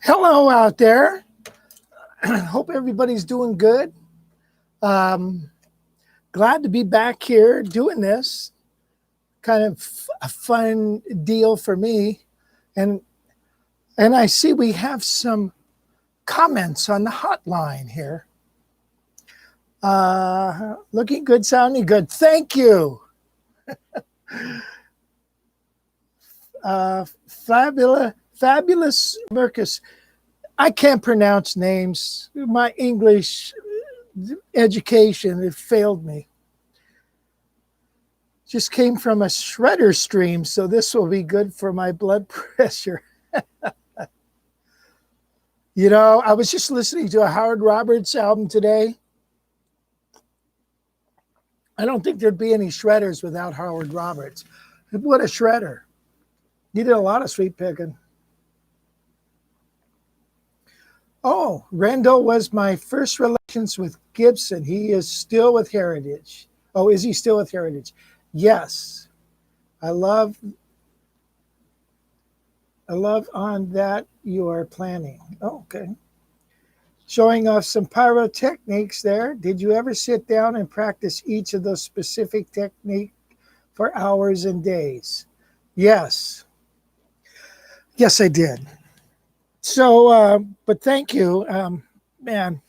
Hello out there. Hope everybody's doing good. Glad to be back here doing this. Kind of a fun deal for me. And I see we have some comments on the hotline here. Looking good, sounding good. Thank you. Fabulous Mercus. I can't pronounce names. My English education, it failed me. Just came from a shredder stream, so this will be good for my blood pressure. You know, I was just listening to a Howard Roberts album today. I don't think there'd be any shredders without Howard Roberts. What a shredder. He did a lot of sweet picking. Oh, Rendell was my first relations with Gibson. He is still with Heritage. Oh, is he still with Heritage? Yes. I love on that you are planning. Oh, okay. Showing off some pyrotechniques there. Did you ever sit down and practice each of those specific techniques for hours and days? Yes. Yes, I did. So, but thank you. Man,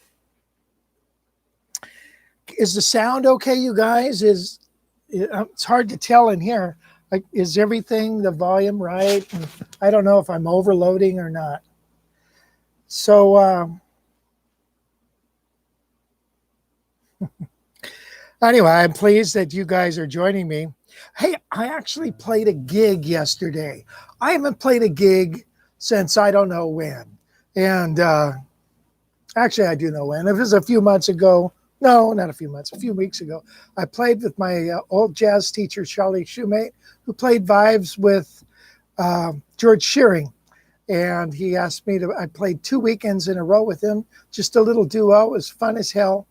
is the sound okay, you guys? It's hard to tell in here. Like, is everything, the volume right? And I don't know if I'm overloading or not. So, anyway, I'm pleased that you guys are joining me. Hey, I actually played a gig yesterday. I haven't played a gig since I don't know when. And actually, I do know when. It was a few months ago. No, not a few months, a few weeks ago. I played with my old jazz teacher, Charlie Shoemate, who played vibes with George Shearing. And he asked me I played 2 weekends in a row with him, just a little duo. It was fun as hell.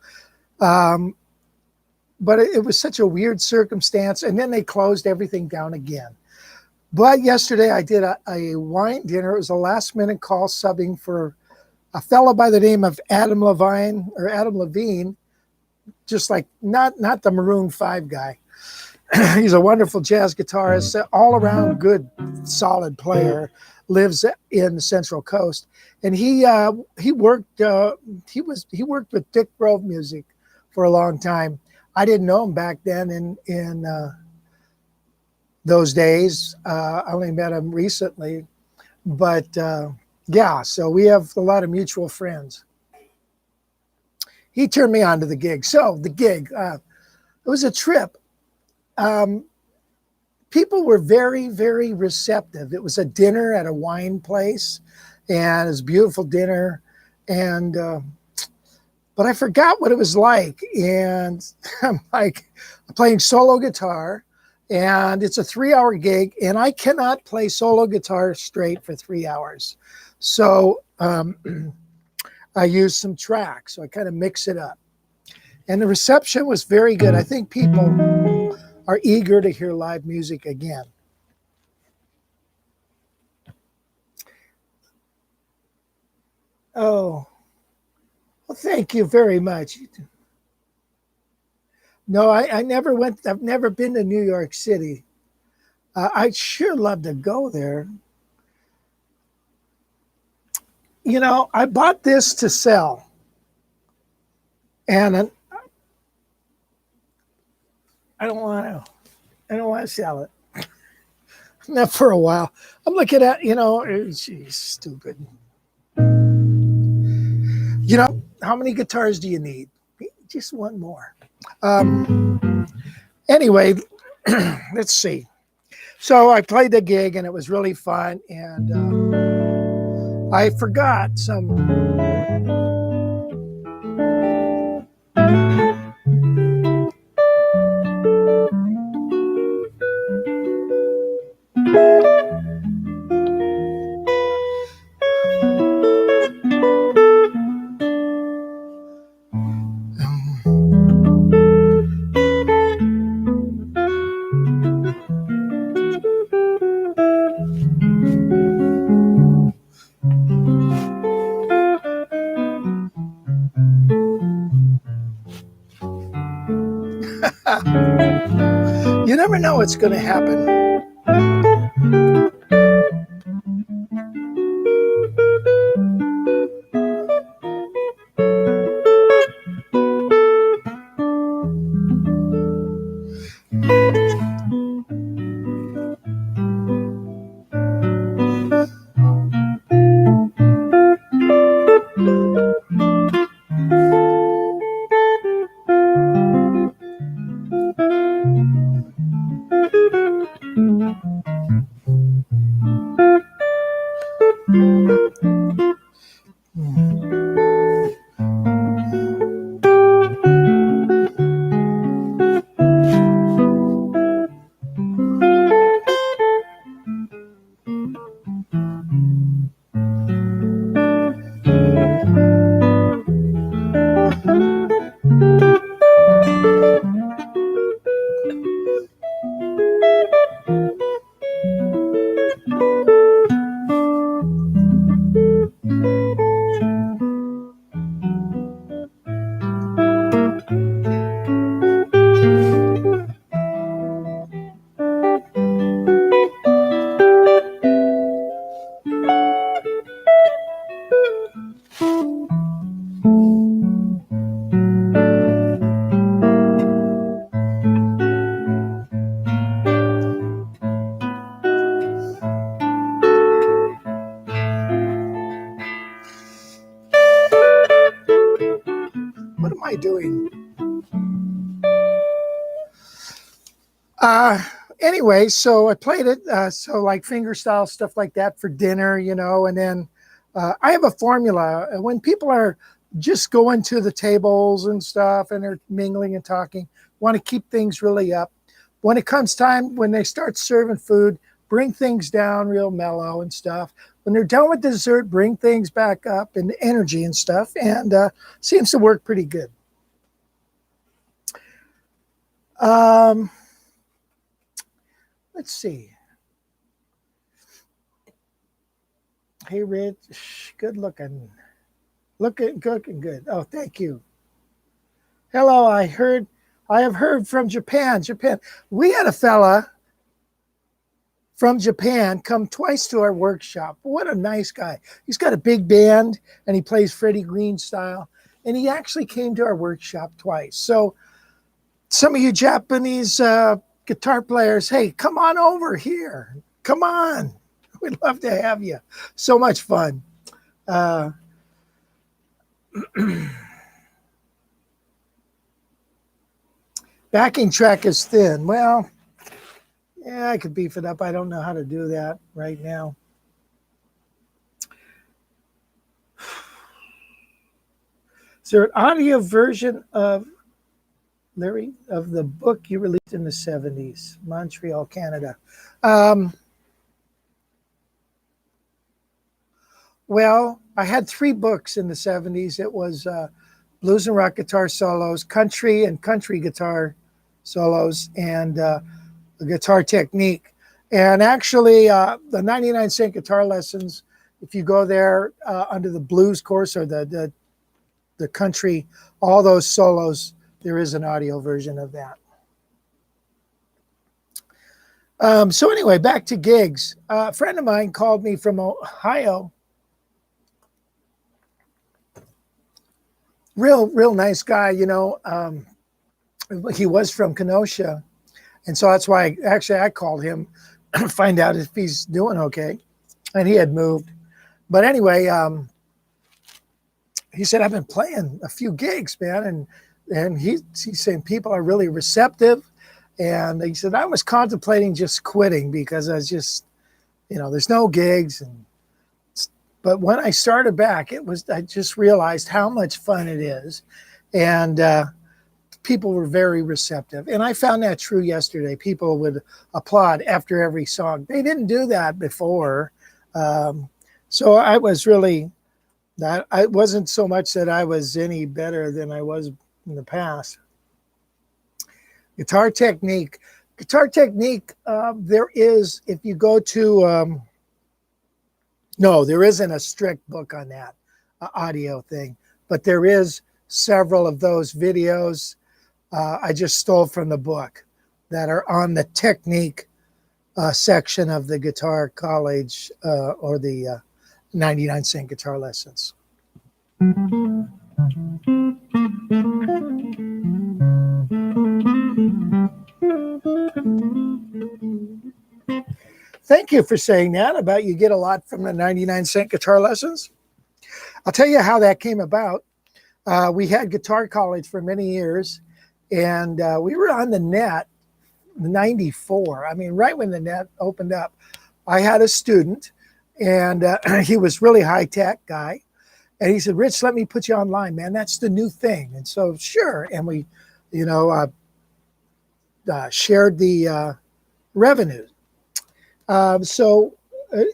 But it was such a weird circumstance. And then they closed everything down again. But yesterday I did a wine dinner. It was a last minute call subbing for a fellow by the name of Adam Levine, just like not the Maroon 5 guy. He's a wonderful jazz guitarist, all around good, solid player, lives in the Central Coast. And he worked with Dick Grove Music for a long time. I didn't know him back then in those days. I only met him recently, but yeah, so we have a lot of mutual friends. He turned me on to the gig. So the gig, it was a trip. People were very, very receptive. It was a dinner at a wine place, and it was a beautiful dinner. And but I forgot what it was like. And I'm like playing solo guitar, and it's a 3-hour gig, and I cannot play solo guitar straight for 3 hours. So I used some tracks. So I kind of mix it up. And the reception was very good. I think people are eager to hear live music again. Oh, well, thank you very much. No, I never went. I've never been to New York City. I'd sure love to go there. You know, I bought this to sell. And I don't want to sell it. Not for a while. I'm looking at, geez, stupid. You know, how many guitars do you need? Just one more. Anyway, let's see. So I played the gig and it was really fun. And I forgot some. You never know what's going to happen. What am I doing? Anyway, so I played it. So like fingerstyle stuff like that for dinner, you know, and then I have a formula. When people are just going to the tables and stuff and they're mingling and talking, want to keep things really up. When it comes time, when they start serving food, bring things down real mellow and stuff. When they're done with dessert, bring things back up and energy and stuff. And seems to work pretty good. Let's see. Hey, Rich, good looking. Looking good. Oh, thank you. Hello, I have heard from Japan. We had a fella from Japan come twice to our workshop. What a nice guy. He's got a big band and he plays Freddie Green style. And he actually came to our workshop twice. So some of you Japanese guitar players, hey, come on over here. Come on. We'd love to have you. So much fun. Backing track is thin. Well, yeah, I could beef it up. I don't know how to do that right now. Is there an audio version of Larry of the book you released in the 70s, Montreal, Canada? Well, I had 3 books in the 70s. It was blues and rock guitar solos, country and country guitar solos, and the guitar technique. And actually, the 99-cent guitar lessons, if you go there under the blues course or the country, all those solos, there is an audio version of that. So anyway, back to gigs. A friend of mine called me from Ohio. Real nice guy, you know. He was from Kenosha. And so that's why I called him to find out if he's doing okay. And he had moved. But anyway, he said, I've been playing a few gigs, man. And he's saying people are really receptive. And he said, I was contemplating just quitting because I was just, you know, there's no gigs. But when I started back, I just realized how much fun it is. And people were very receptive. And I found that true yesterday. People would applaud after every song. They didn't do that before. So I was really, I wasn't so much that I was any better than I was in the past. Guitar technique. There is, if you go to, no, there isn't a strict book on that audio thing, but there is several of those videos I just stole from the book that are on the technique section of the Guitar College or the 99-cent guitar lessons. Thank you for saying that about you get a lot from the 99-cent guitar lessons. I'll tell you how that came about. We had Guitar College for many years, and we were on the net in 94. I mean, right when the net opened up. I had a student, and he was really high-tech guy. And he said, Rich, let me put you online, man. That's the new thing. And so, sure. And we, you know, shared the revenues. So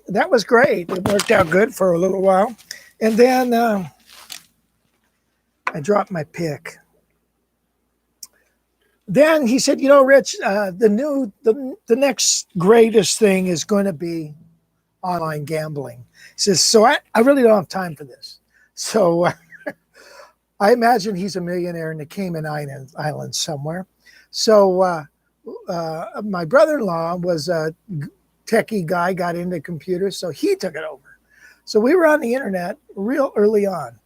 that was great. It worked out good for a little while. And then I dropped my pick. then he said, Rich, the next greatest thing is going to be online gambling. He says, so I really don't have time for this. So I imagine he's a millionaire in the Cayman Islands somewhere. So my brother-in-law was a techie guy, got into computers, so he took it over. So we were on the internet real early on.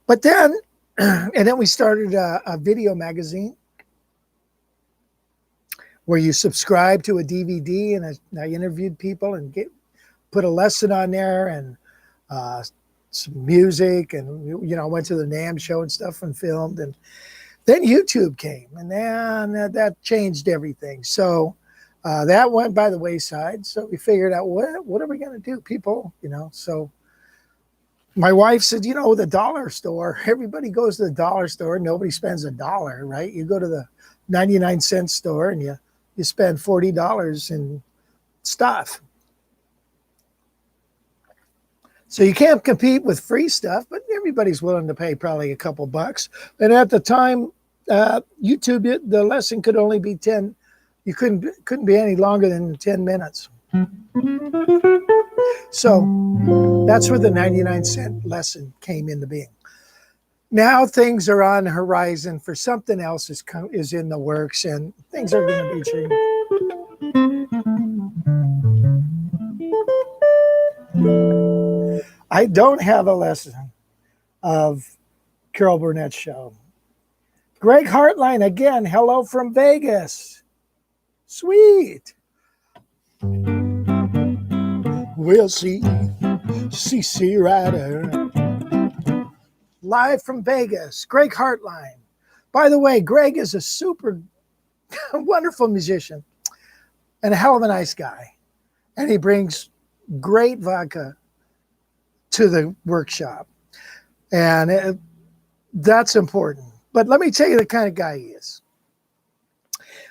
But then, and then we started a video magazine where you subscribe to a DVD, and I interviewed people and put a lesson on there and some music, and went to the NAMM show and stuff and filmed. And then YouTube came, and then that changed everything. So that went by the wayside. So we figured out what are we going to do, people? So my wife said, the dollar store. Everybody goes to the dollar store. Nobody spends $1, right? You go to the 99-cent store and you spend $40 in stuff. So you can't compete with free stuff, but everybody's willing to pay probably a couple bucks. And at the time, YouTube, the lesson could only be 10. You couldn't be any longer than 10 minutes. So that's where the 99-cent lesson came into being. Now things are on the horizon for something else is in the works, and things are going to be changing. I don't have a lesson of Carol Burnett's show. Greg Hartline, again, hello from Vegas. Sweet. We'll see. CC Rider. Live from Vegas. Greg Hartline. By the way, Greg is a super wonderful musician and a hell of a nice guy. And he brings great vodka to the workshop. And that's important. But let me tell you the kind of guy he is.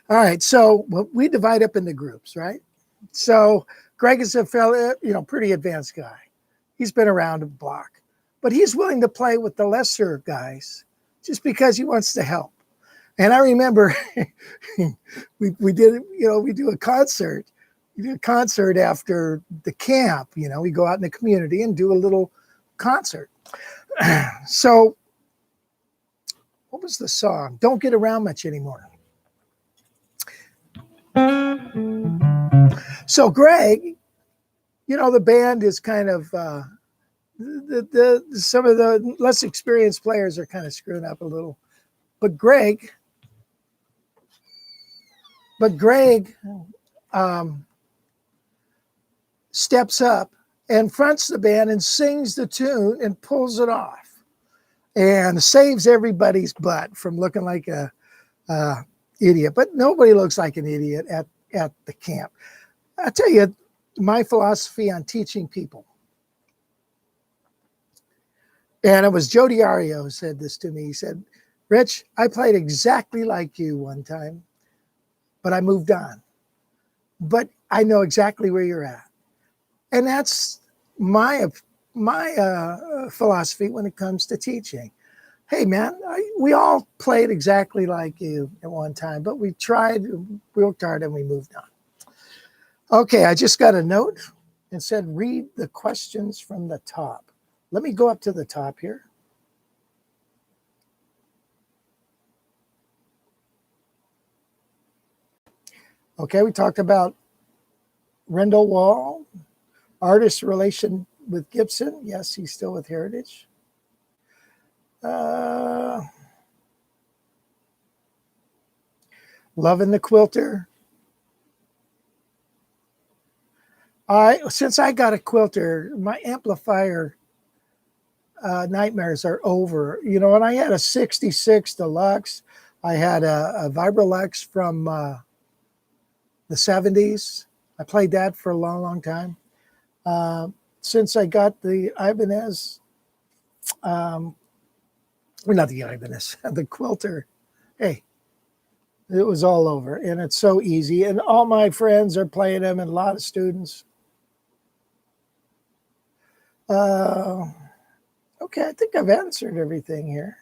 All right, so we divide up into groups, right? So Greg is a fellow, pretty advanced guy. He's been around the block, but he's willing to play with the lesser guys just because he wants to help. And I remember we did, we do a concert. We do a concert after the camp. We go out in the community and do a little concert. So what was the song? Don't Get Around Much Anymore. So Greg, the band is kind of some of the less experienced players are kind of screwing up a little, but Greg steps up and fronts the band and sings the tune and pulls it off and saves everybody's butt from looking like a idiot. But nobody looks like an idiot at the camp. I tell you, my philosophy on teaching people. And it was Joe DiArio who said this to me. He said, Rich, I played exactly like you one time, but I moved on. But I know exactly where you're at. And that's my philosophy when it comes to teaching. Hey, man, we all played exactly like you at one time, but we worked hard, and we moved on. Okay, I just got a note and said, read the questions from the top. Let me go up to the top here. Okay, we talked about Rendell Wall, artist relation with Gibson. Yes, he's still with Heritage. Loving the quilter. Since I got a quilter, my amplifier nightmares are over. And I had a 66 Deluxe. I had a Vibrolux from the 70s. I played that for a long, long time. Since I got the Ibanez, not the Ibanez, the quilter, hey, it was all over. And it's so easy. And all my friends are playing them, and a lot of students. Okay, I think I've answered everything here.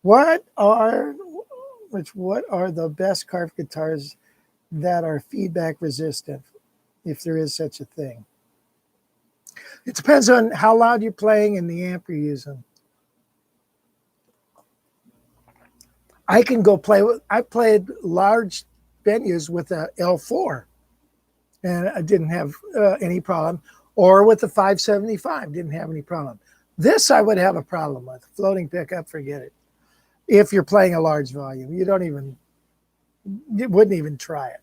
What are Rich, what are the best Carf guitars that are feedback resistant, if there is such a thing? It depends on how loud you're playing and the amp you're using. I can go play with, I played large venues with a L4 and I didn't have any problem, or with the 575, didn't have any problem. This I would have a problem with. Floating pickup, forget it. If you're playing a large volume, you wouldn't even try it.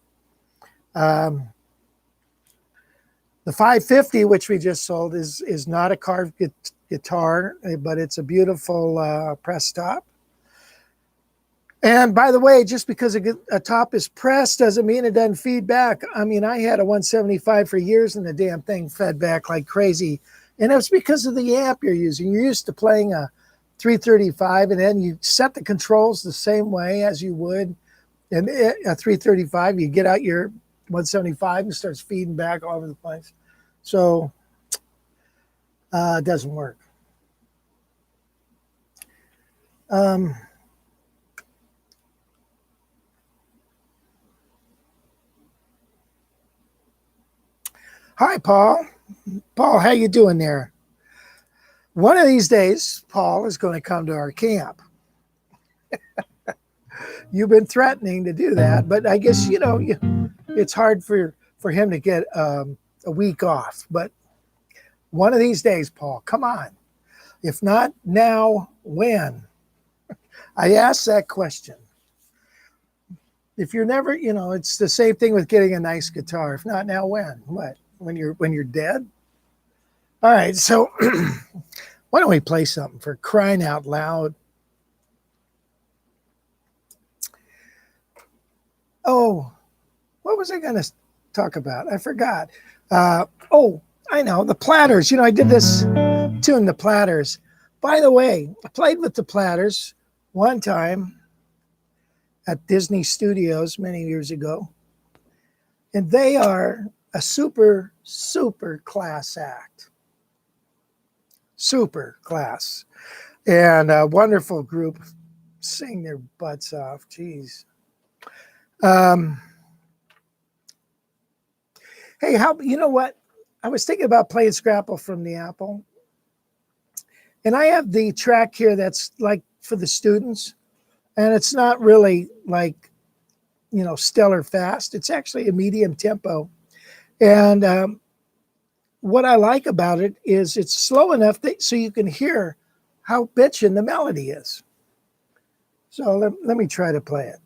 The 550, which we just sold, is not a Carf guitar, but it's a beautiful press top. And by the way, just because a top is pressed doesn't mean it doesn't feed back. I mean, I had a 175 for years and the damn thing fed back like crazy. And it was because of the amp you're using. You're used to playing a 335 and then you set the controls the same way as you would. And a 335, you get out your 175 and starts feeding back all over the place. So it doesn't work. Hi, Paul. Paul, how you doing there? One of these days, Paul is going to come to our camp. You've been threatening to do that, but I guess, it's hard for him to get a week off. But one of these days, Paul, come on. If not now, when? I asked that question. If you're never, it's the same thing with getting a nice guitar. If not now, when? What? When you're dead? All right, so why don't we play something for crying out loud? Oh, what was I going to talk about? I forgot. Oh, I know, the Platters. I did this tune, the Platters. By the way, I played with the Platters one time at Disney Studios many years ago. And they are a super, super class act. Super class. And a wonderful group. Sing their butts off. Jeez. Hey, you know what? I was thinking about playing Scrapple from the Apple. And I have the track here that's like for the students. And it's not really like, stellar fast. It's actually a medium tempo. And what I like about it is it's slow enough so you can hear how bitchin' the melody is. So let me try to play it.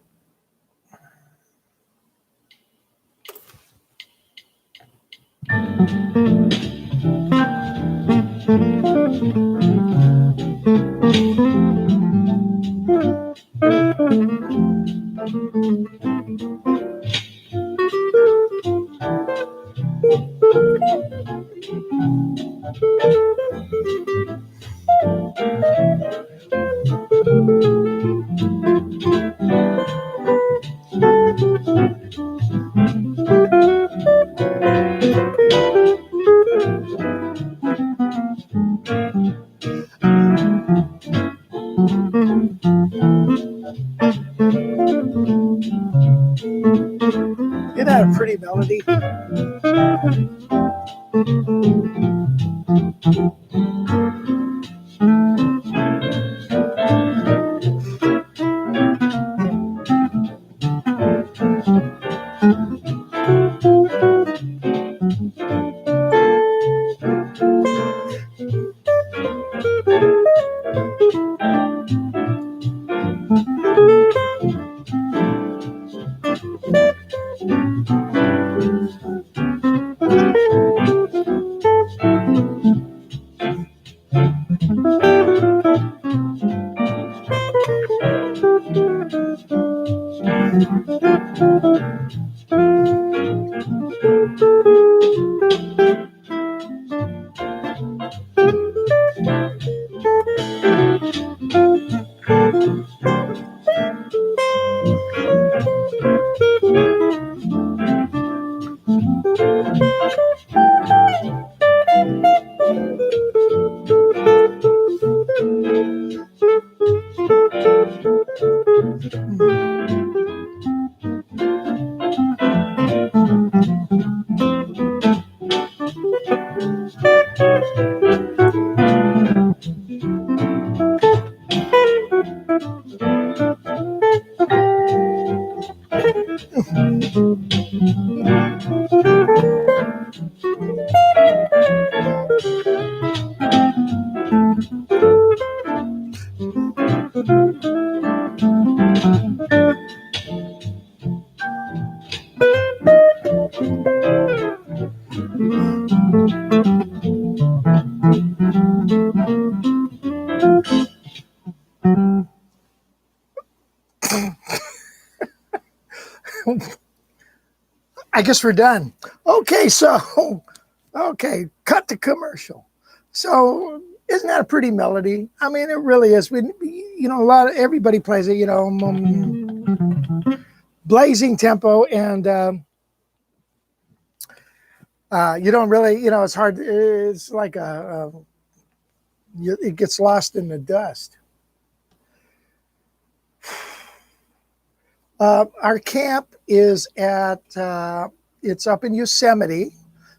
Isn't that a pretty melody? I guess we're done. Okay, so okay, cut to commercial. So isn't that a pretty melody? I mean, it really is. A lot of everybody plays it. Blazing tempo, and you don't really, it's hard. It's like it gets lost in the dust. Our camp is it's up in Yosemite.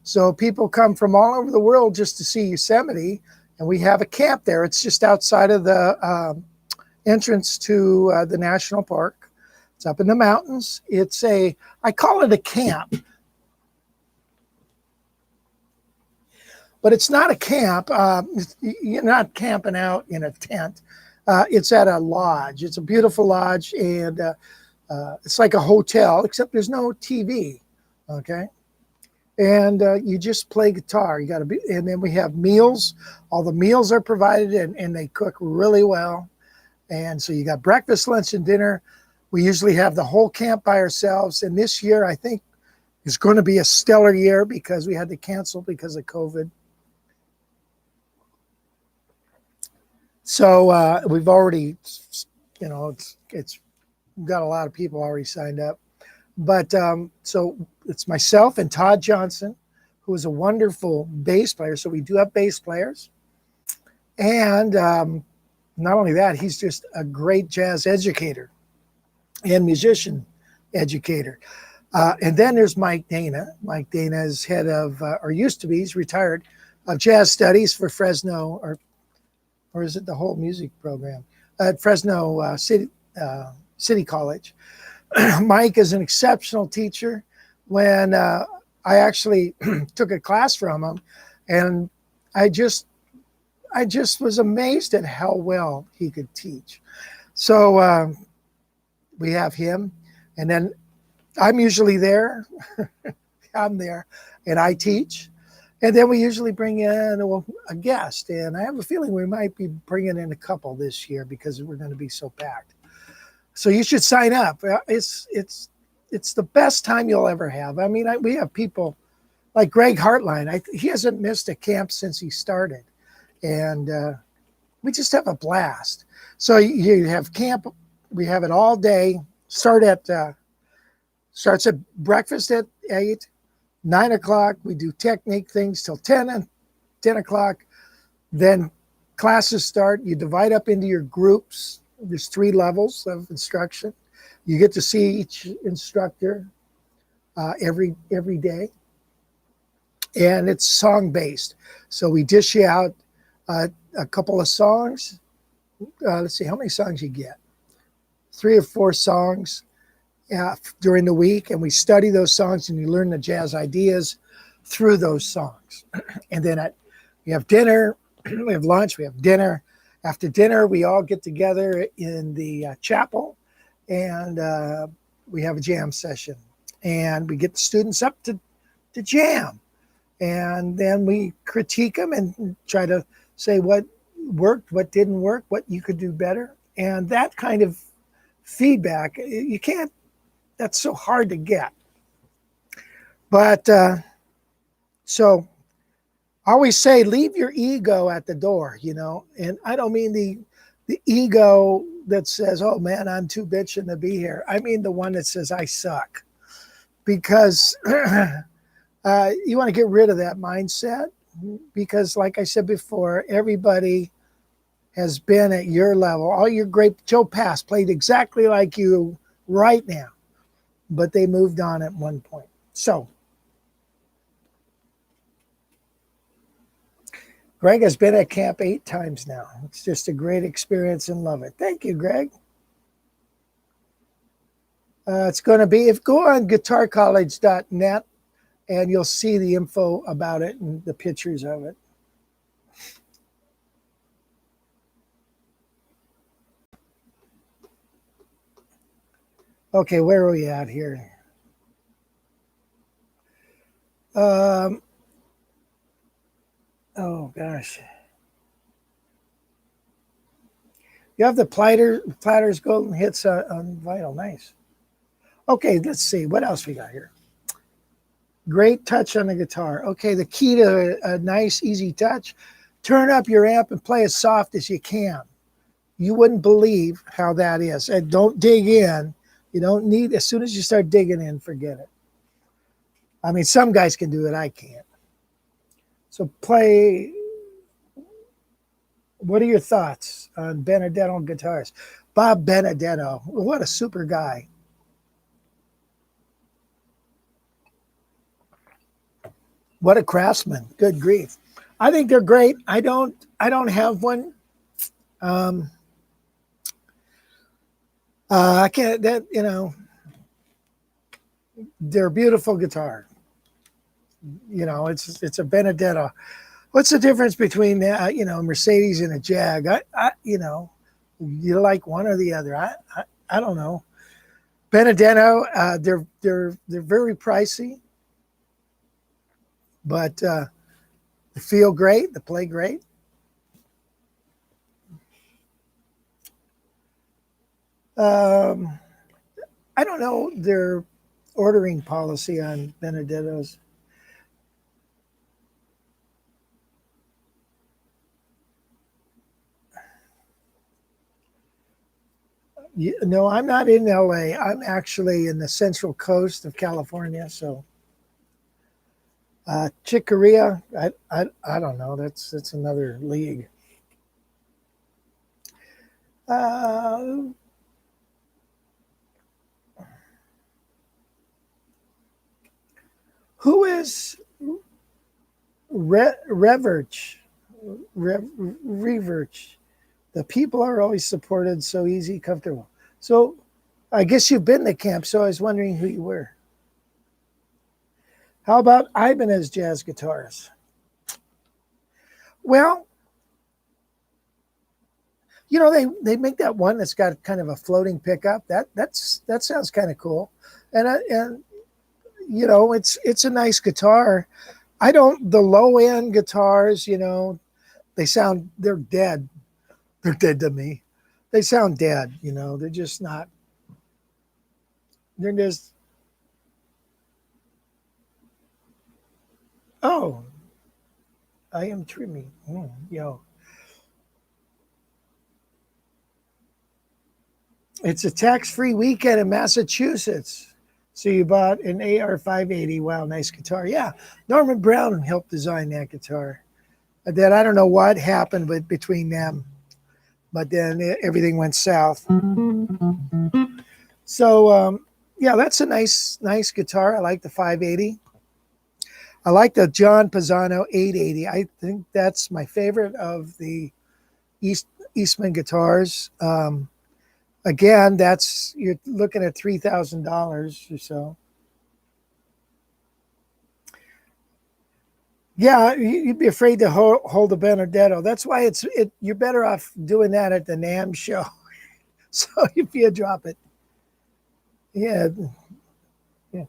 So people come from all over the world just to see Yosemite, and we have a camp there. It's just outside of the entrance to the national park. It's up in the mountains. I call it a camp, but it's not a camp. You're not camping out in a tent. It's at a lodge. It's a beautiful lodge, and it's like a hotel, except there's no TV, okay? And you just play guitar. And then we have meals. All the meals are provided, and they cook really well. And so you got breakfast, lunch, and dinner. We usually have the whole camp by ourselves. And this year, I think, is going to be a stellar year because we had to cancel because of COVID. So we've already, it's got a lot of people already signed up. But so it's myself and Todd Johnson, who is a wonderful bass player. So we do have bass players. And not only that, he's just a great jazz educator and musician educator. And then there's Mike Dana. Mike Dana is head of, or used to be, he's retired, of jazz studies for Fresno, or is it the whole music program? At Fresno City College. Mike is an exceptional teacher. When I actually took a class from him, and I just was amazed at how well he could teach. So we have him, and then I'm usually there. I'm there, and I teach. And then we usually bring in a guest, and I have a feeling we might be bringing in a couple this year because we're going to be so packed. So you should sign up. It's the best time you'll ever have. I mean, we have people like Greg Hartline. He hasn't missed a camp since he started, and we just have a blast. So you have camp. We have it all day. Starts at breakfast at 8, 9 o'clock. We do technique things till 10 o'clock. Then classes start. You divide up into your groups. There's 3 levels of instruction. You get to see each instructor every day. And it's song-based. So we dish you out a couple of songs. Let's see, how many songs you get? 3 or 4 songs during the week. And we study those songs, and you learn the jazz ideas through those songs. And then we have dinner, we have lunch, we have dinner. After dinner, we all get together in the chapel, and we have a jam session. And we get the students up to jam. And then we critique them and try to say what worked, what didn't work, what you could do better. And that kind of feedback, that's so hard to get. But so I always say, leave your ego at the door, and I don't mean the ego that says, oh man, I'm too bitching to be here. I mean the one that says I suck, because you want to get rid of that mindset, because like I said before, everybody has been at your level. All your great Joe Pass played exactly like you right now, but they moved on at one point. So Greg has been at camp 8 times now. It's just a great experience and love it. Thank you, Greg. It's going to be, if go on guitarcollege.net and you'll see the info about it and the pictures of it. Okay, where are we at here? Oh gosh. You have the Platters golden hits on vinyl. Nice. Okay, let's see. What else we got here? Great touch on the guitar. Okay, the key to a nice, easy touch, turn up your amp and play as soft as you can. You wouldn't believe how that is. And don't dig in. You don't need, as soon as you start digging in, forget it. I mean, some guys can do it. I can't. So play. What are your thoughts on Benedetto guitars? Bob Benedetto, what a super guy. What a craftsman. Good grief. I think they're great. I don't have one. I can't, that, you know, they're a beautiful guitar. You know, it's a Benedetto. What's the difference between you know, Mercedes and a Jag? You know, you like one or the other. I don't know. Benedetto, they're very pricey, but they feel great. They play great. I don't know their ordering policy on Benedettos. No, I'm not in LA. I'm actually in the central coast of California. So, Chick Corea, I don't know. That's another league. Who is Reverch? Reverch. The people are always supported, so easy, comfortable. So I guess you've been to camp, so I was wondering who you were. How about Ibanez jazz guitars? Well, you know, they make that one that's got kind of a floating pickup. That sounds kind of cool. And you know, it's a nice guitar. I don't, the low end guitars, you know, they're dead. They're dead to me. They sound dead, you know, they're just not, they're just, oh, I am trimming. Yo. It's a tax-free weekend in Massachusetts. So you bought an AR 580. Wow, nice guitar. Yeah, Norman Brown helped design that guitar. Then I don't know what happened between them, but then everything went south. So yeah, that's a nice guitar. I like the 580. I like the John Pisano 880. I think that's my favorite of the Eastman guitars. Again, you're looking at $3,000 or so. Yeah, you'd be afraid to hold a Benedetto. That's why you're better off doing that at the NAMM show. So if you drop it, yeah, yeah,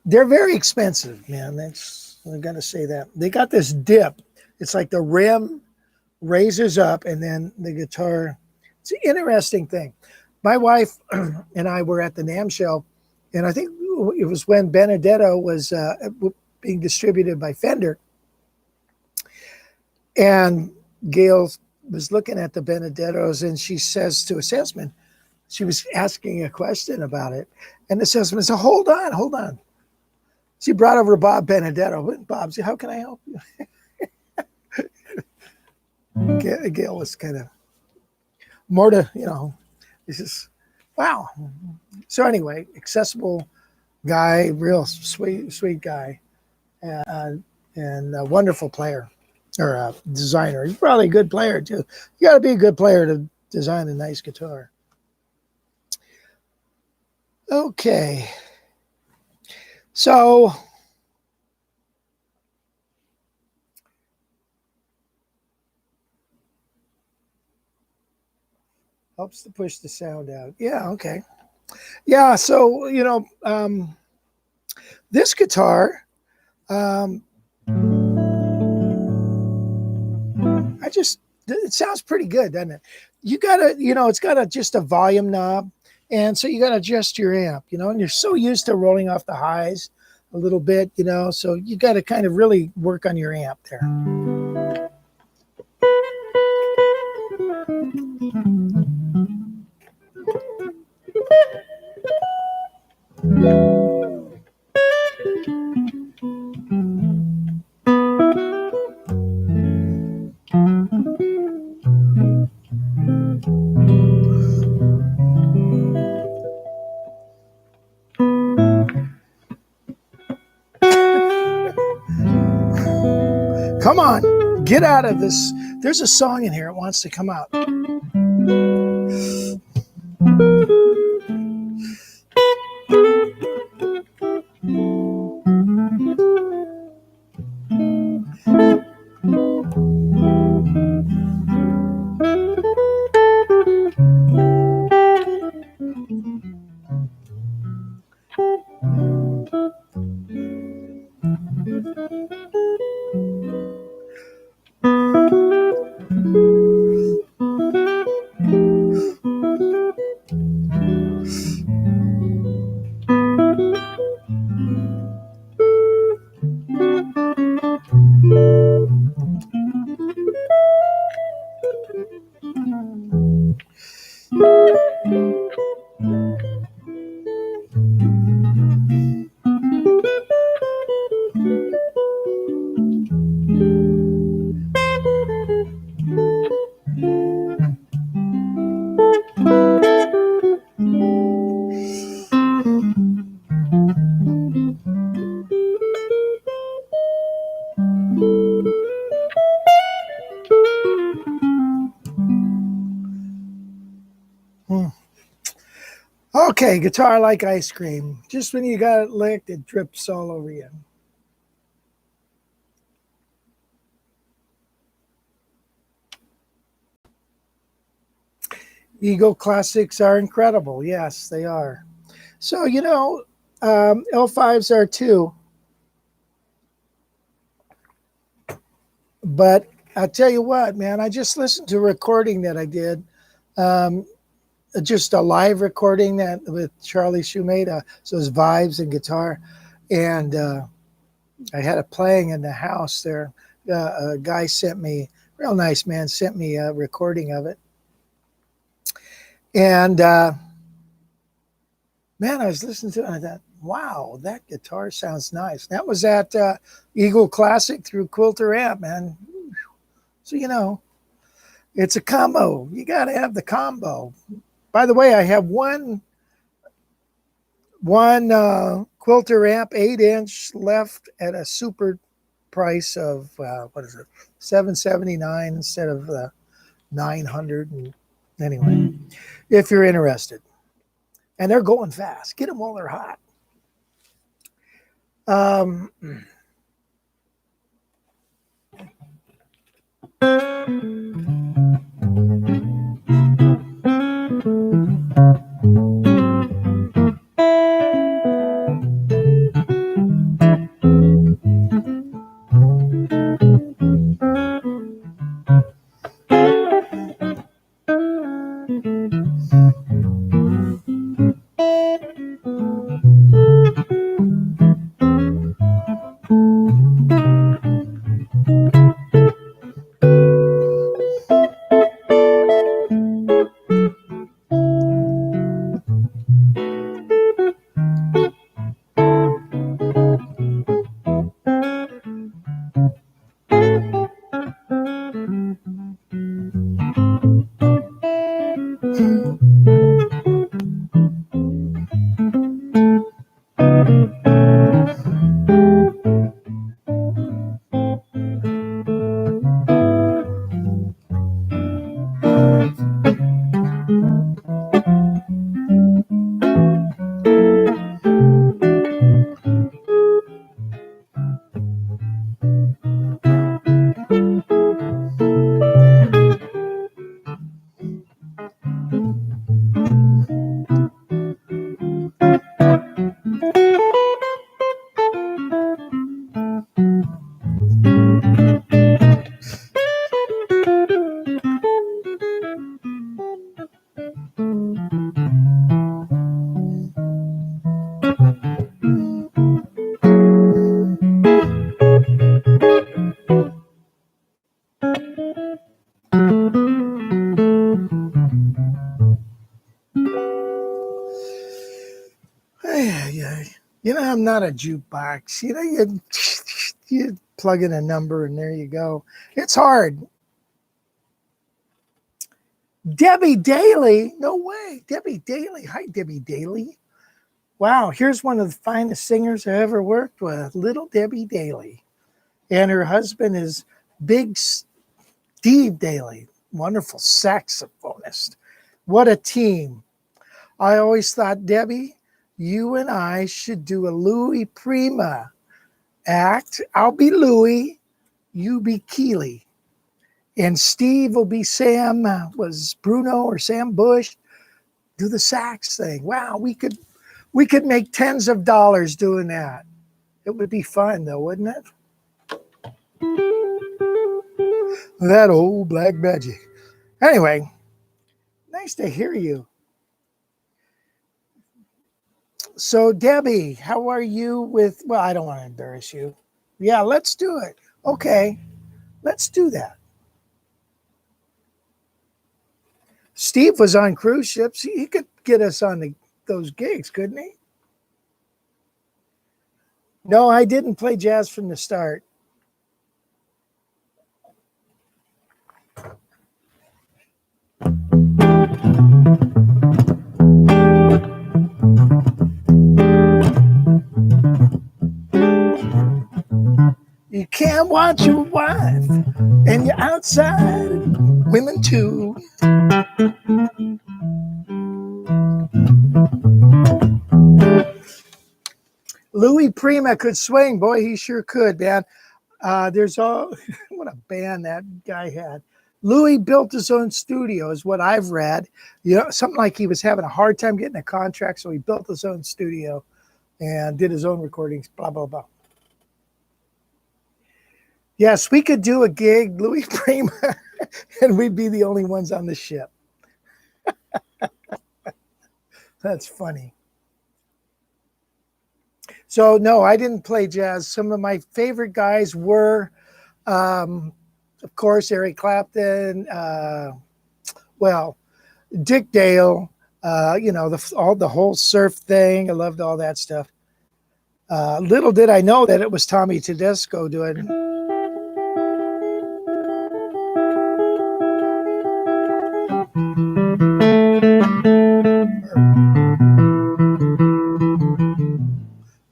they're very expensive, man. I'm gonna say that they got this dip. It's like the rim raises up, and then the guitar. It's an interesting thing. My wife and I were at the NAMM show, and I think it was when Benedetto was being distributed by Fender. And Gail was looking at the Benedettos, and she says to a salesman, she was asking a question about it. And the salesman said, hold on. She brought over Bob Benedetto. Bob said, how can I help you? Gail was kind of more to, you know, this is, wow. So anyway, accessible guy, real sweet guy, and a wonderful player or a designer. He's probably a good player too. You got to be a good player to design a nice guitar. Okay. So helps to push the sound out. Yeah, okay. Yeah, so this guitar, um, it sounds pretty good, doesn't it? You gotta, it's got just a volume knob, and so you gotta adjust your amp, and you're so used to rolling off the highs a little bit, so you gotta kind of really work on your amp there. Come on, get out of this. There's a song in here. It wants to come out. Okay, guitar like ice cream. Just when you got it licked, it drips all over you. Eagle Classics are incredible. Yes, they are. So, L5s are too. But I'll tell you what, man, I just listened to a recording that I did. Just a live recording that with Charlie Shoemade. So it's vibes and guitar. And I had it playing in the house there. A guy sent me, real nice man, sent me a recording of it. And man, I was listening to it and I thought, wow, that guitar sounds nice. That was at Eagle Classic through Quilter Amp, man. So, it's a combo. You got to have the combo. By the way, I have one Quilter Amp 8-inch left at a super price of, what is it, $779 instead of $900. And anyway, if you're interested. And they're going fast. Get them while they're hot. yeah. You know, I'm not a jukebox. You know, you plug in a number and there you go. It's hard. Debbie Daly. No way. Debbie Daly. Hi, Debbie Daly. Wow, here's one of the finest singers I ever worked with, little Debbie Daly. And her husband is Big Steve Daly, wonderful saxophonist. What a team. I always thought, Debbie, you and I should do a Louis Prima act. I'll be Louis, you be Keely. And Steve will be Sam, was Bruno or Sam Bush, do the sax thing. Wow, we could make tens of dollars doing that. It would be fun though, wouldn't it? That old black magic. Anyway, nice to hear you. So Debbie, how are you with, well, I don't want to embarrass you. Yeah, let's do it. Okay, let's do that. Steve was on cruise ships. He could get us on those gigs, couldn't he? No, I didn't play jazz from the start. You can't watch your wife and you're outside women too. Louis Prima could swing. Boy, he sure could, man. There's all, what a band that guy had. Louis built his own studio is what I've read. You know, something like he was having a hard time getting a contract, so he built his own studio and did his own recordings, blah, blah, blah. Yes, we could do a gig, Louis Prima, and we'd be the only ones on the ship. That's funny. So, no, I didn't play jazz. Some of my favorite guys were, of course, Eric Clapton, Dick Dale, you know, the whole surf thing. I loved all that stuff. Little did I know that it was Tommy Tedesco doing.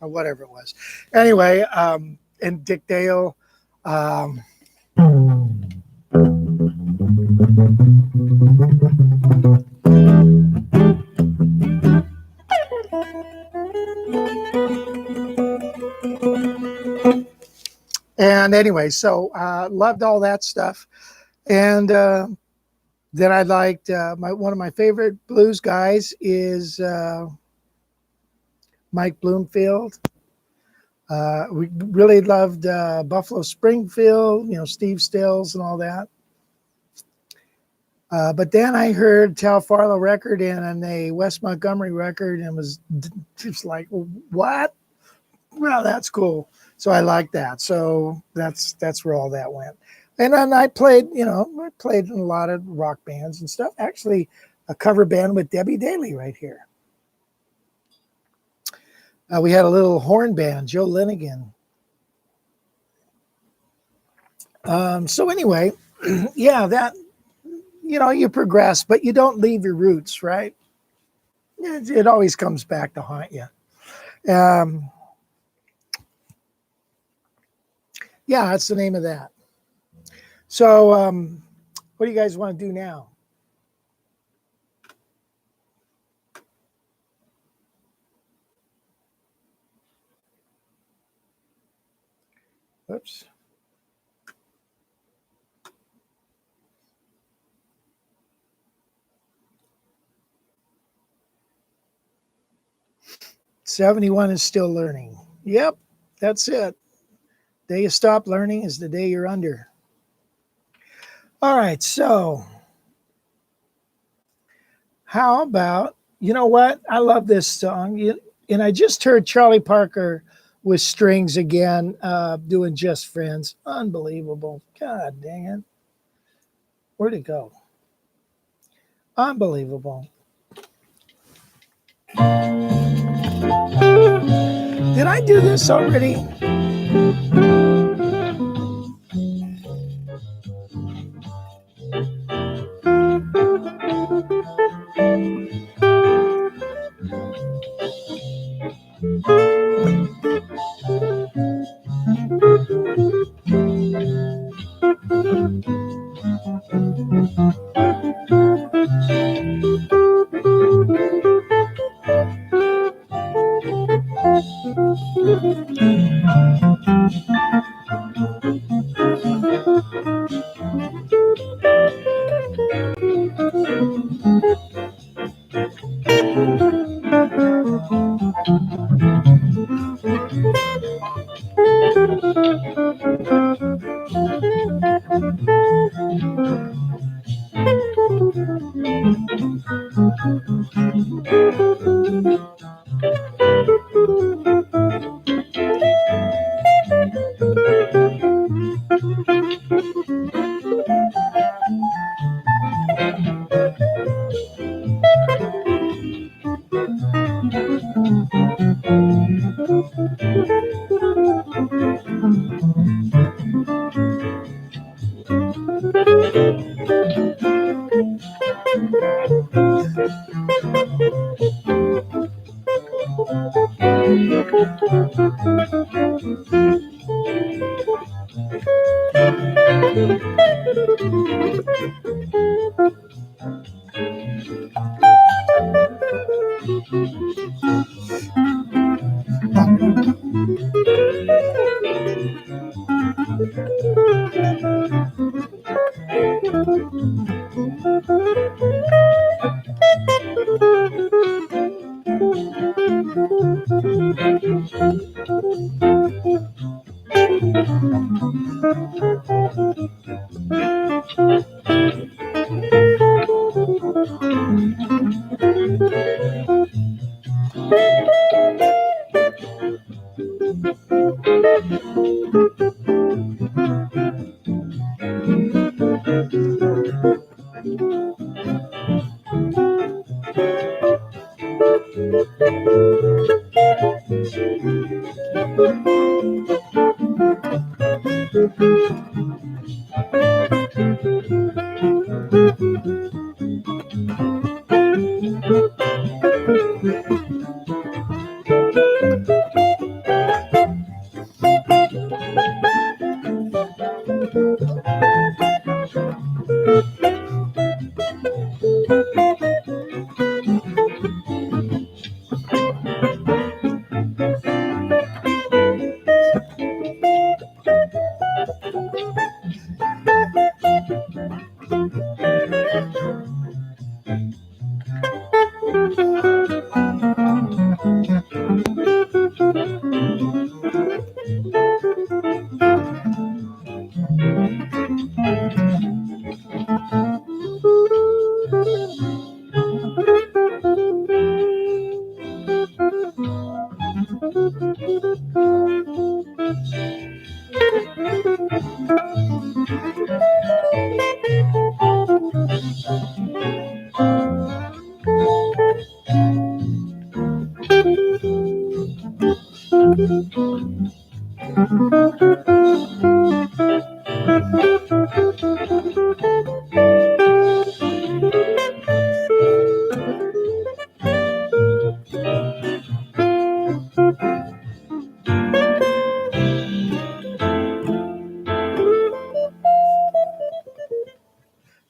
Or whatever it was. Anyway, and Dick Dale. And anyway, so loved all that stuff. And then I liked one of my favorite blues guys is Mike Bloomfield. We really loved Buffalo Springfield, you know, Steve Stills and all that. But then I heard Tal Farlow record and a Wes Montgomery record and was just like, what? Well, that's cool. So I like that. So that's where all that went. And then I played, you know, I played in a lot of rock bands and stuff. Actually, a cover band with Debbie Daly right here. We had a little horn band, Joe Linnigan. So anyway, yeah, that, you know, you progress, but you don't leave your roots, right? It always comes back to haunt you. Yeah, that's the name of that. So what do you guys want to do now? Oops. "71 is still learning." Yep, that's it. Day you stop learning is the day you're under. All right, so how about, you know what? I love this song. And I just heard Charlie Parker with strings again, doing Just Friends. Unbelievable. God dang it. Where'd it go? Unbelievable. I do this already?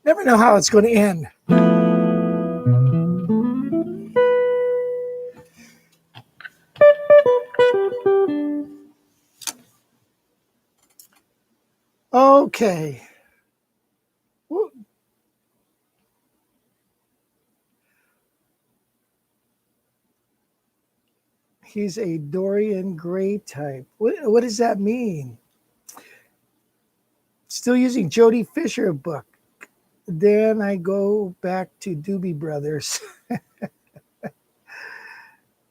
Never know how it's going to end. Okay. He's a Dorian Gray type. What does that mean? Still using Jody Fisher book. Then I go back to Doobie Brothers.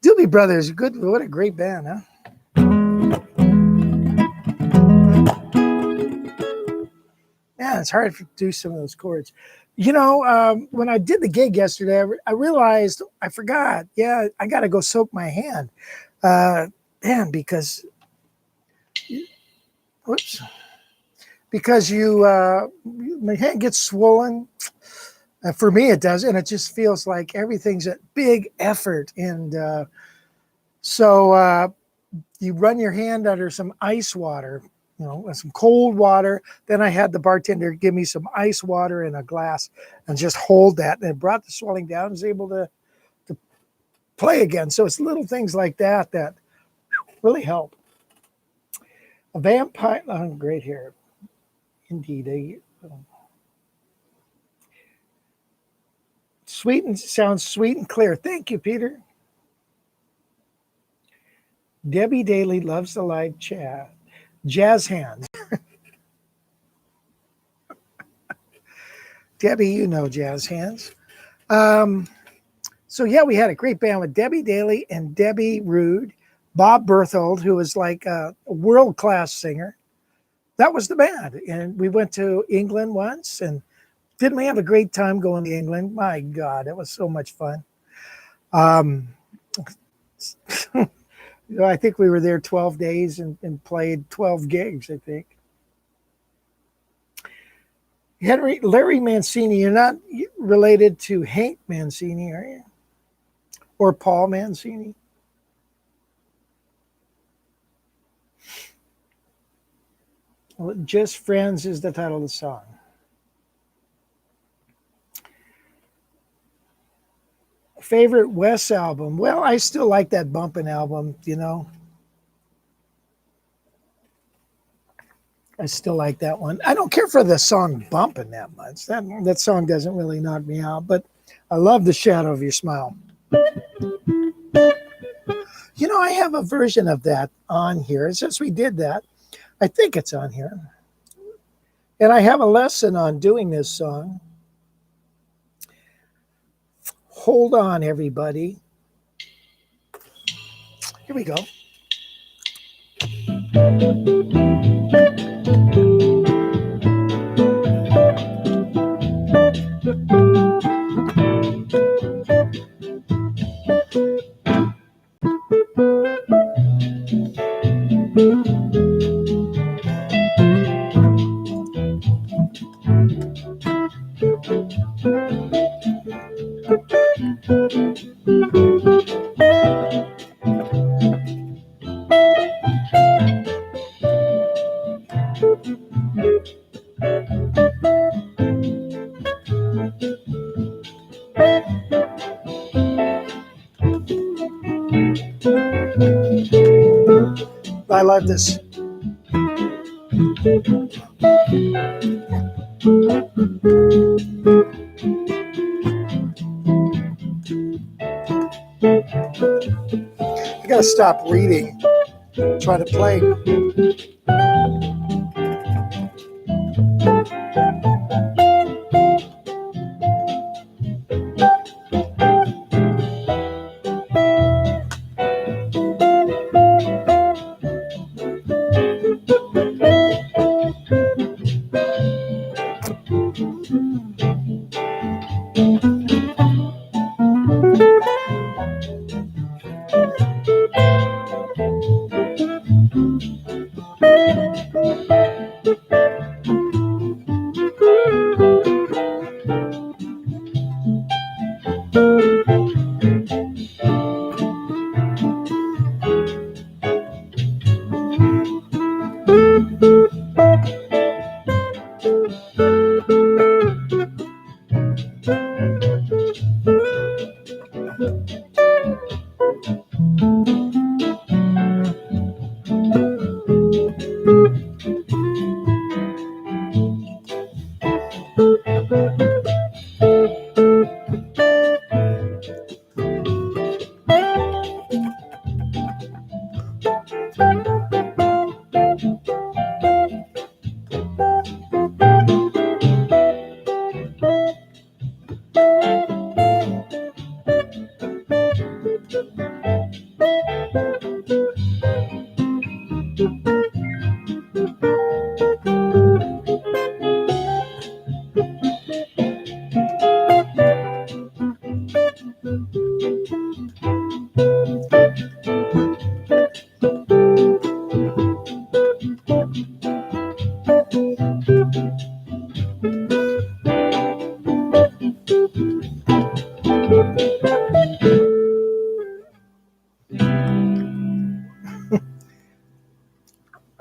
Doobie Brothers, good. What a great band, huh? Yeah, it's hard to do some of those chords. You know, when I did the gig yesterday, I realized I forgot. Yeah, I got to go soak my hand. man, because you my hand gets swollen. For me, it does, and it just feels like everything's a big effort. And so you run your hand under some ice water, some cold water. Then I had the bartender give me some ice water in a glass and just hold that, and it brought the swelling down. I was able to play again. So it's little things like that that really help. A vampire, great hair, indeed. Sounds sweet and clear. Thank you, Peter. Debbie Daly loves the live chat. Jazz hands. Debbie, you know jazz hands. So yeah, we had a great band with Debbie Daly and Debbie Rude, Bob Berthold, who was like a world-class singer. That was the band. And we went to England once, and didn't we have a great time going to England? My God, it was so much fun. I think we were there 12 days and played 12 gigs, I think. Larry Mancini, you're not related to Hank Mancini, are you? Or Paul Mancini? Well, Just Friends is the title of the song. Favorite Wes album? Well, I still like that Bumpin' album, I still like that one. I don't care for the song Bumpin' that much. That song doesn't really knock me out, but I love The Shadow of Your Smile. I have a version of that on here. Since we did that, I think it's on here. And I have a lesson on doing this song. Hold on, everybody. Here we go. I love this. I gotta stop reading. Try to play.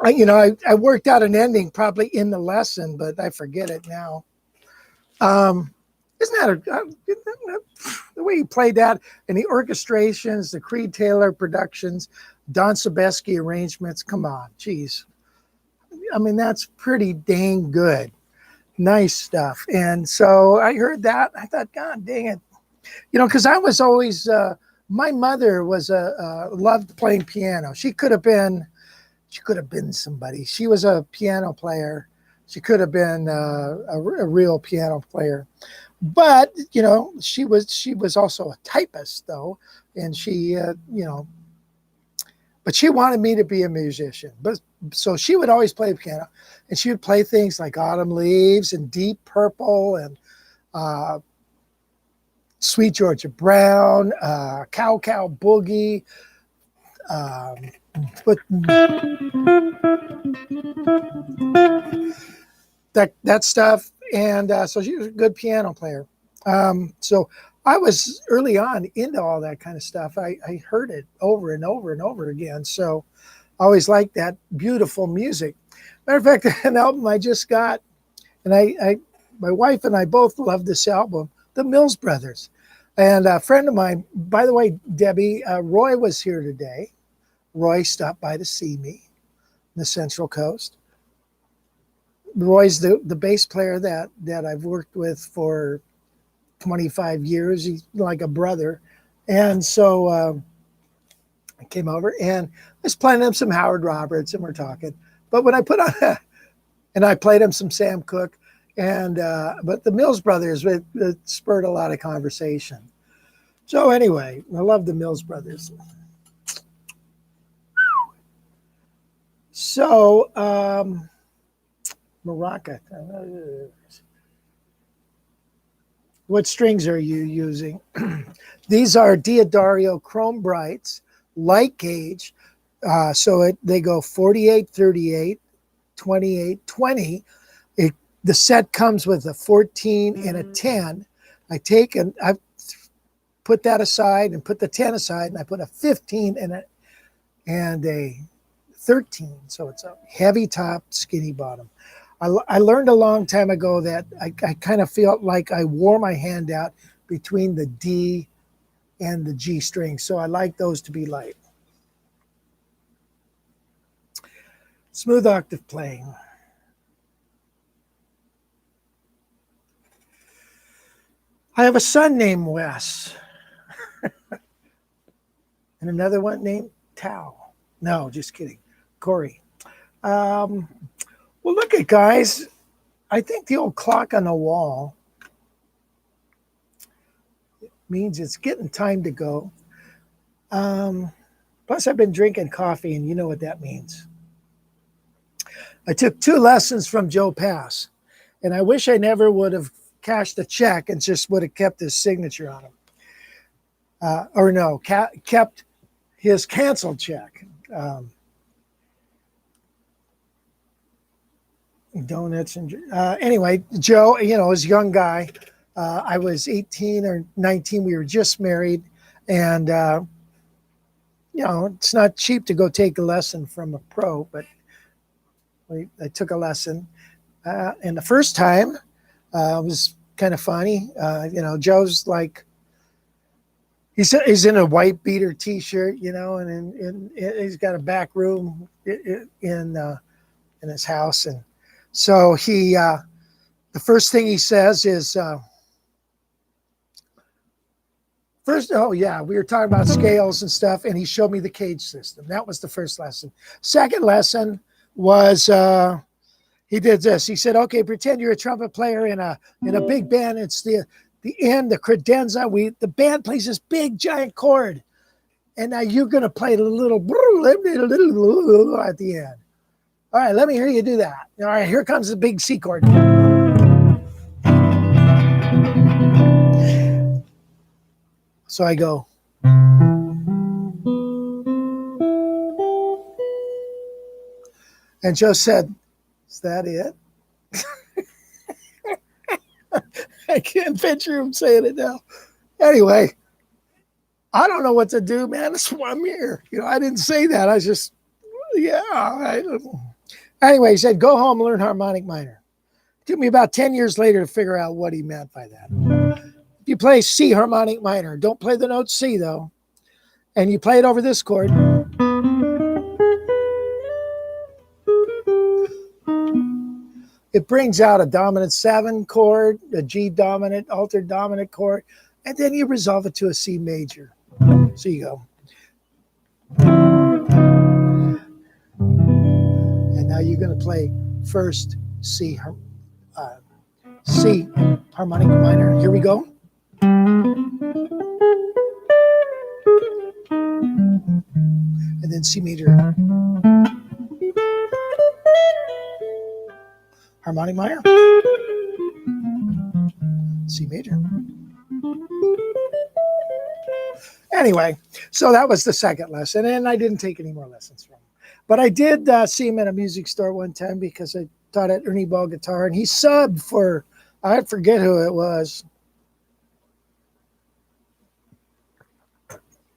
I worked out an ending probably in the lesson, but I forget it now. Isn't that the way he played that, and the orchestrations, the Creed Taylor productions, Don Sebesky arrangements? Come on, geez. I mean, that's pretty dang good. Nice stuff. And so I heard that. I thought, God dang it. Because I was always, my mother was loved playing piano. She could have been somebody. She was a piano player. She could have been a real piano player. But, she was also a typist, though. And she, but she wanted me to be a musician. But so she would always play piano. And she would play things like Autumn Leaves and Deep Purple and Sweet Georgia Brown, Cow Cow Boogie, but that stuff. And so she was a good piano player. So I was early on into all that kind of stuff. I heard it over and over and over again. So I always liked that beautiful music. Matter of fact, an album I just got, and my wife and I both love this album, The Mills Brothers. And a friend of mine, by the way, Debbie, Roy was here today. Roy stopped by to see me in the Central Coast. Roy's the bass player that I've worked with for 25 years. He's like a brother. And so I came over and I was playing him some Howard Roberts and we're talking. But when I put on, and I played him some Sam Cooke, and but the Mills Brothers, it spurred a lot of conversation. So anyway, I love the Mills Brothers. So, maraca. What strings are you using? These are Diodario Chrome Brights, light gauge. So they go 48, 38, 28, 20. The set comes with a 14 and a 10. I put that aside and put the 10 aside, and I put a 15 and a 13. So it's a heavy top, skinny bottom. I learned a long time ago that I kind of felt like I wore my hand out between the D and the G string. So I like those to be light. Smooth octave playing. I have a son named Wes. And another one named Tao. No, just kidding. Corey. Well, look at guys. I think the old clock on the wall means it's getting time to go. Plus, I've been drinking coffee, and you know what that means. I took 2 lessons from Joe Pass, and I wish I never would have cashed a check and just would have kept his signature on him. Kept his canceled check. Donuts and anyway, Joe, was a young guy. I was 18 or 19. We were just married, and it's not cheap to go take a lesson from a pro, but I took a lesson, and the first time was kind of funny. Joe's like, he's in a white beater T-shirt, and he's got a back room in his house, and so he, the first thing he says is, we were talking about scales and stuff, and he showed me the cage system. That was the first lesson. Second lesson was, he did this. He said, okay, pretend you're a trumpet player in a big band. It's the end, the credenza. The band plays this big giant chord, and now you're going to play the little at the end. All right, let me hear you do that. All right, here comes the big C chord. So I go. And Joe said, is that it? I can't picture him saying it now. Anyway, I don't know what to do, man. That's why I'm here. I didn't say that. I was just, I don't know. Anyway, he said, go home, learn harmonic minor. It took me about 10 years later to figure out what he meant by that. If you play C harmonic minor, don't play the note C though, and you play it over this chord, it brings out a dominant 7 chord, a G dominant, altered dominant chord, and then you resolve it to a C major. So you go. And now you're going to play first C harmonic minor. Here we go. And then C major. Harmonic minor. C major. Anyway, so that was the second lesson, and I didn't take any more lessons from him. But I did see him at a music store one time because I taught at Ernie Ball Guitar, and he subbed for, I forget who it was.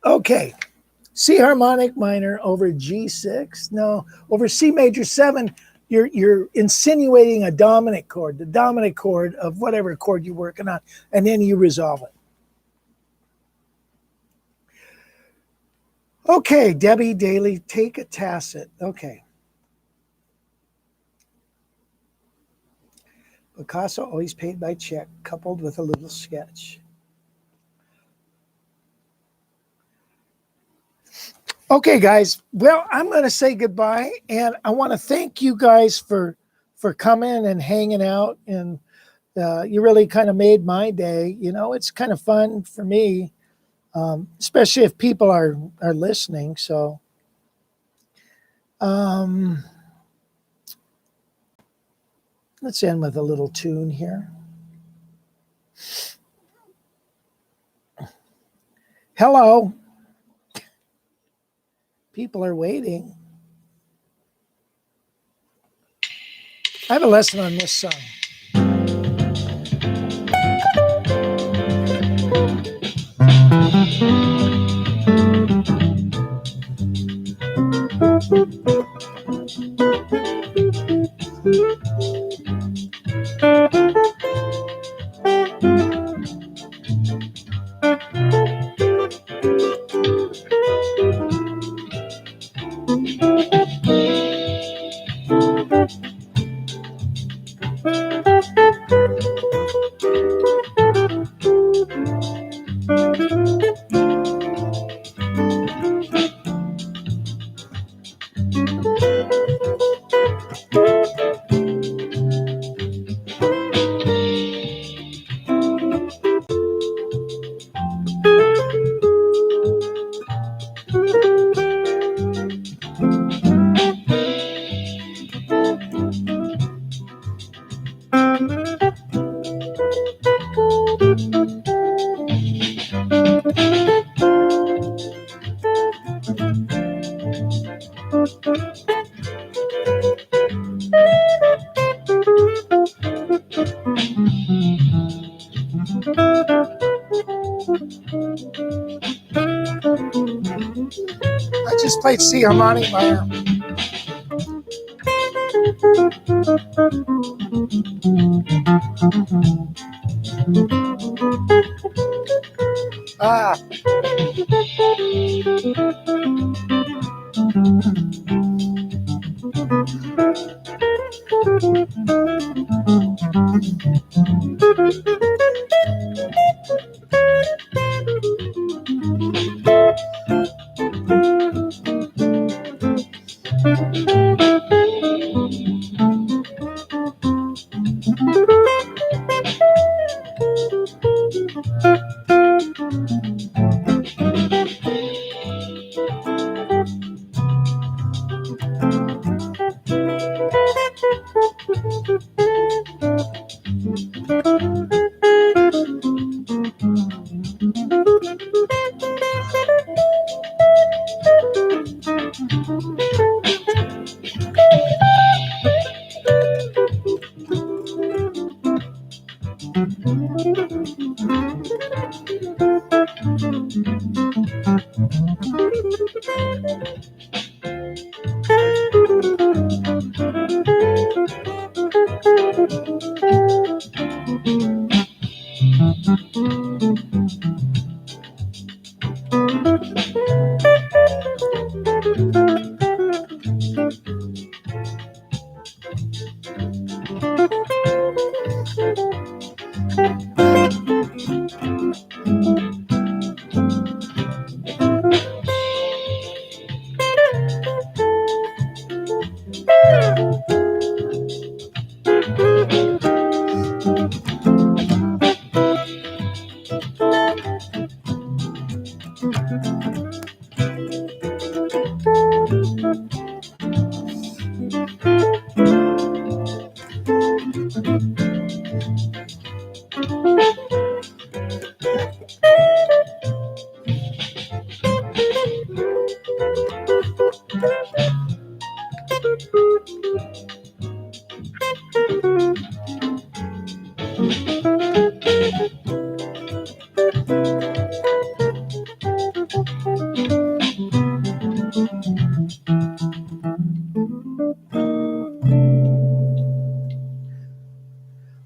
Okay, C harmonic minor over G6. No, over C major 7, you're insinuating a dominant chord, the dominant chord of whatever chord you're working on, and then you resolve it. Okay, Debbie Daly, take a tacit. Okay. Picasso always paid by check, coupled with a little sketch. Okay, guys. Well, I'm going to say goodbye, and I want to thank you guys for coming and hanging out, and you really kind of made my day. You know, it's kind of fun for me. Especially if people are listening. So, let's end with a little tune here. Hello. People are waiting. I have a lesson on this song. I just played C harmonic minor. Ah.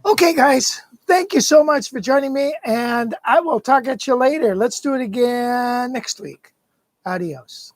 Okay, guys, thank you so much for joining me, and I will talk at you later. Let's do it again next week. Adios.